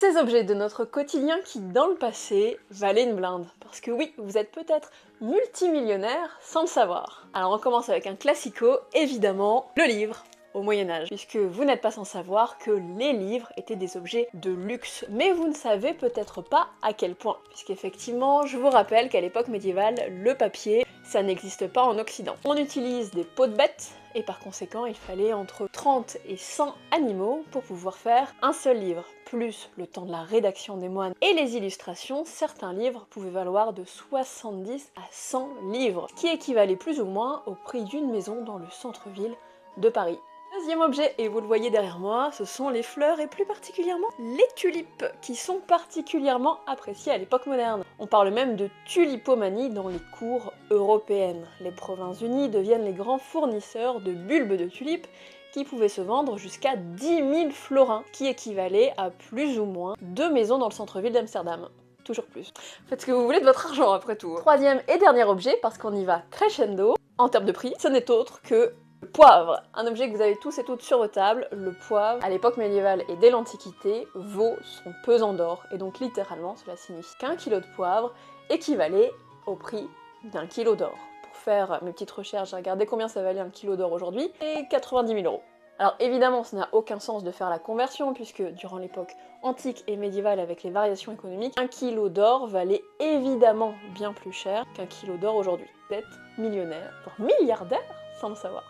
Ces objets de notre quotidien qui, dans le passé, valaient une blinde. Parce que oui, vous êtes peut-être multimillionnaire sans le savoir. Alors on commence avec un classico, évidemment, le livre. Au Moyen-Âge, puisque vous n'êtes pas sans savoir que les livres étaient des objets de luxe, mais vous ne savez peut-être pas à quel point, puisqu'effectivement, je vous rappelle qu'à l'époque médiévale, le papier, ça n'existe pas en Occident. On utilise des peaux de bêtes, et par conséquent, il fallait entre 30 et 100 animaux pour pouvoir faire un seul livre. Plus le temps de la rédaction des moines et les illustrations, certains livres pouvaient valoir de 70 à 100 livres, ce qui équivalait plus ou moins au prix d'une maison dans le centre-ville de Paris. Deuxième objet, et vous le voyez derrière moi, ce sont les fleurs et plus particulièrement les tulipes, qui sont particulièrement appréciées à l'époque moderne. On parle même de tulipomanie dans les cours européennes. Les Provinces-Unies deviennent les grands fournisseurs de bulbes de tulipes qui pouvaient se vendre jusqu'à 10 000 florins, qui équivalait à plus ou moins 2 maisons dans le centre-ville d'Amsterdam. Toujours plus. Faites ce que vous voulez de votre argent après tout. Troisième et dernier objet, parce qu'on y va crescendo, en termes de prix, ce n'est autre que le poivre, un objet que vous avez tous et toutes sur vos tables. Le poivre, à l'époque médiévale et dès l'Antiquité, vaut son pesant d'or, et donc littéralement cela signifie qu'un kilo de poivre équivalait au prix d'un kilo d'or. Pour faire mes petites recherches, j'ai regardé combien ça valait un kilo d'or aujourd'hui, et 90 000 euros. Alors évidemment, ça n'a aucun sens de faire la conversion, puisque durant l'époque antique et médiévale, avec les variations économiques, un kilo d'or valait évidemment bien plus cher qu'un kilo d'or aujourd'hui. Vous êtes millionnaire, voire milliardaire, sans le savoir.